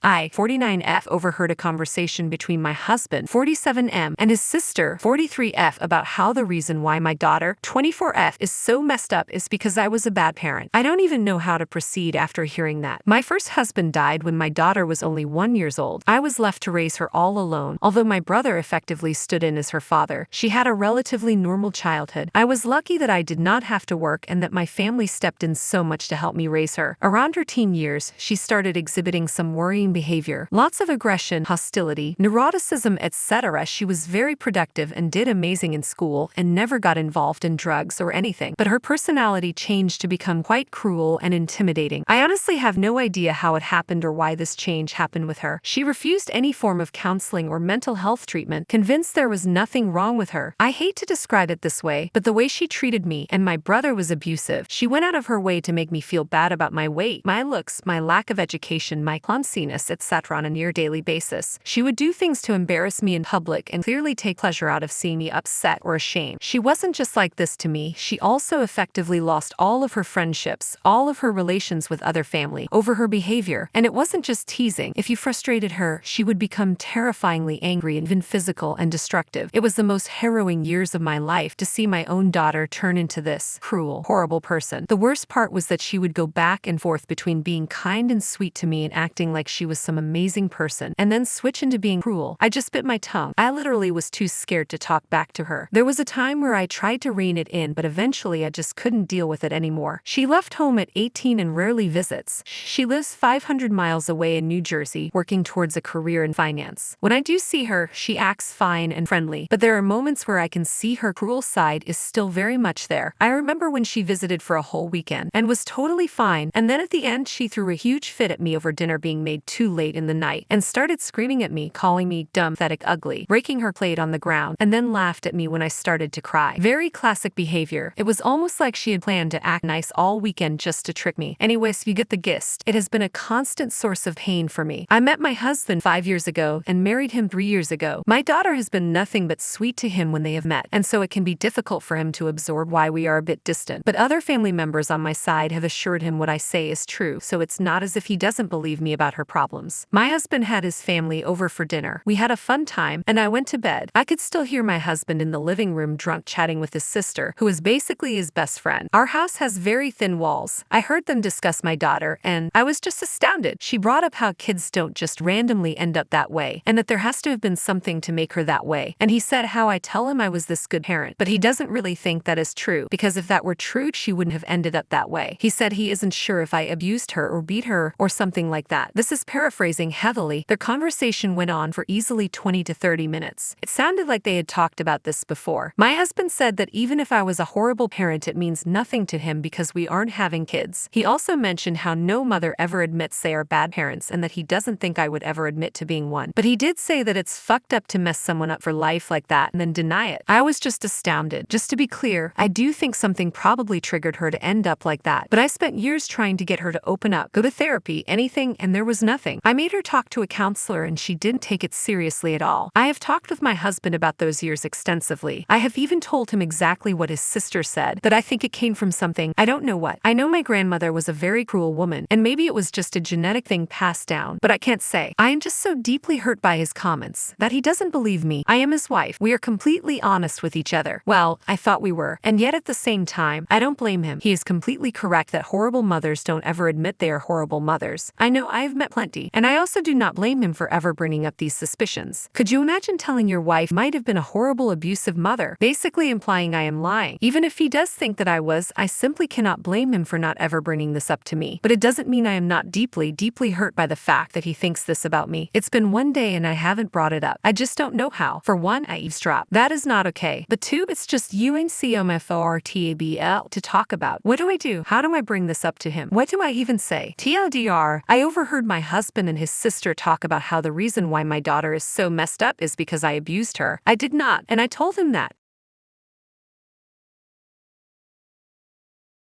I, 49F, overheard a conversation between my husband, 47M, and his sister, 43F, about how the reason why my daughter, 24F, is so messed up is because I was a bad parent. I don't even know how to proceed after hearing that. My first husband died when my daughter was only 1 year old. I was left to raise her all alone. Although my brother effectively stood in as her father, she had a relatively normal childhood. I was lucky that I did not have to work and that my family stepped in so much to help me raise her. Around her teen years, she started exhibiting some worrying behavior, lots of aggression, hostility, neuroticism, etc. She was very productive and did amazing in school and never got involved in drugs or anything, but her personality changed to become quite cruel and intimidating. I honestly have no idea how it happened or why this change happened with her. She refused any form of counseling or mental health treatment, convinced there was nothing wrong with her. I hate to describe it this way, but the way she treated me and my brother was abusive. She went out of her way to make me feel bad about my weight, my looks, my lack of education, my clumsiness, etc. on a near daily basis. She would do things to embarrass me in public and clearly take pleasure out of seeing me upset or ashamed. She wasn't just like this to me, she also effectively lost all of her friendships, all of her relations with other family, over her behavior. And it wasn't just teasing. If you frustrated her, she would become terrifyingly angry and even physical and destructive. It was the most harrowing years of my life to see my own daughter turn into this cruel, horrible person. The worst part was that she would go back and forth between being kind and sweet to me and acting like she was some amazing person, and then switch into being cruel. I just bit my tongue. I literally was too scared to talk back to her. There was a time where I tried to rein it in, but eventually I just couldn't deal with it anymore. She left home at 18 and rarely visits. She lives 500 miles away in New Jersey, working towards a career in finance. When I do see her, she acts fine and friendly, but there are moments where I can see her cruel side is still very much there. I remember when she visited for a whole weekend and was totally fine, and then at the end she threw a huge fit at me over dinner being made too late in the night and started screaming at me, calling me dumb, pathetic, ugly, breaking her plate on the ground, and then laughed at me when I started to cry. Very classic behavior. It was almost like she had planned to act nice all weekend just to trick me. Anyways, you get the gist. It has been a constant source of pain for me. I met my husband 5 years ago and married him 3 years ago. My daughter has been nothing but sweet to him when they have met, and so it can be difficult for him to absorb why we are a bit distant. But other family members on my side have assured him what I say is true, so it's not as if he doesn't believe me about her problems. My husband had his family over for dinner. We had a fun time, and I went to bed. I could still hear my husband in the living room drunk chatting with his sister, who is basically his best friend. Our house has very thin walls. I heard them discuss my daughter, and I was just astounded. She brought up how kids don't just randomly end up that way, and that there has to have been something to make her that way. And he said how I tell him I was this good parent, but he doesn't really think that is true, because if that were true, she wouldn't have ended up that way. He said he isn't sure if I abused her or beat her or something like that. This is paraphrasing heavily. Their conversation went on for easily 20 to 30 minutes. It sounded like they had talked about this before. My husband said that even if I was a horrible parent, it means nothing to him because we aren't having kids. He also mentioned how no mother ever admits they are bad parents and that he doesn't think I would ever admit to being one. But he did say that it's fucked up to mess someone up for life like that and then deny it. I was just astounded. Just to be clear, I do think something probably triggered her to end up like that, but I spent years trying to get her to open up, go to therapy, anything, and there was nothing. I made her talk to a counselor and she didn't take it seriously at all. I have talked with my husband about those years extensively. I have even told him exactly what his sister said, that I think it came from something, I don't know what. I know my grandmother was a very cruel woman, and maybe it was just a genetic thing passed down, but I can't say. I am just so deeply hurt by his comments that he doesn't believe me. I am his wife. We are completely honest with each other. Well, I thought we were. And yet at the same time, I don't blame him. He is completely correct that horrible mothers don't ever admit they are horrible mothers. I know I have met plenty, and I also do not blame him for ever bringing up these suspicions. Could you imagine telling your wife might have been a horrible abusive mother, basically implying I am lying? Even if he does think that I was, I simply cannot blame him for not ever bringing this up to me. But it doesn't mean I am not deeply, deeply hurt by the fact that he thinks this about me. It's been one day and I haven't brought it up. I just don't know how. For one, I eavesdrop. That is not okay. But two, it's just UNCOMFORTABL to talk about. What do I do? How do I bring this up to him? What do I even say? TLDR, I overheard my husband and his sister talk about how the reason why my daughter is so messed up is because I abused her. I did not, and I told him that.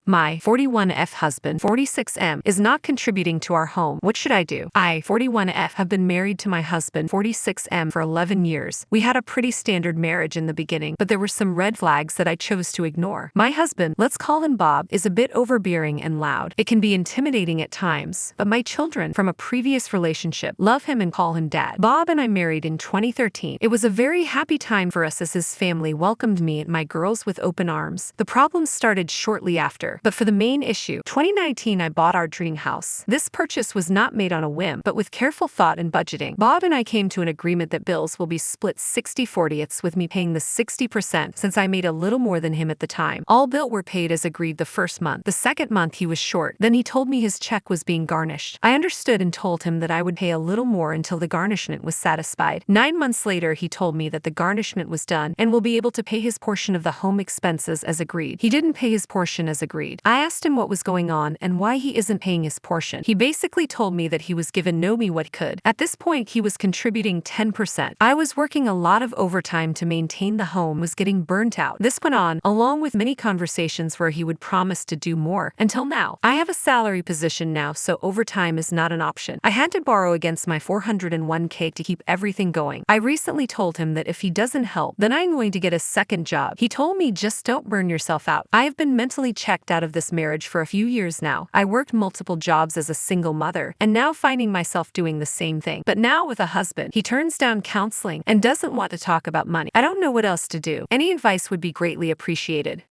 My 41F husband, 46M, is not contributing to our home. What should I do? I, 41F, have been married to my husband, 46M, for 11 years. We had a pretty standard marriage in the beginning, but there were some red flags that I chose to ignore. My husband, let's call him Bob, is a bit overbearing and loud. It can be intimidating at times, but my children from a previous relationship love him and call him Dad. Bob and I married in 2013. It was a very happy time for us as his family welcomed me and my girls with open arms. The problems started shortly after, but for the main issue, 2019 I bought our dream house. This purchase was not made on a whim, but with careful thought and budgeting. Bob and I came to an agreement that bills will be split 60/40ths, with me paying the 60% since I made a little more than him at the time. All bills were paid as agreed the first month. The second month he was short. Then he told me his check was being garnished. I understood and told him that I would pay a little more until the garnishment was satisfied. 9 months later he told me that the garnishment was done and will be able to pay his portion of the home expenses as agreed. He didn't pay his portion as agreed. I asked him what was going on and why he isn't paying his portion. He basically told me that he was given no me what could. At this point he was contributing 10%. I was working a lot of overtime to maintain the home, was getting burnt out. This went on, along with many conversations where he would promise to do more, until now. I have a salary position now, so overtime is not an option. I had to borrow against my 401k to keep everything going. I recently told him that if he doesn't help, then I'm going to get a second job. He told me just don't burn yourself out. I have been mentally checked out of this marriage for a few years now. I worked multiple jobs as a single mother, and now finding myself doing the same thing. But now with a husband, he turns down counseling and doesn't want to talk about money. I don't know what else to do. Any advice would be greatly appreciated.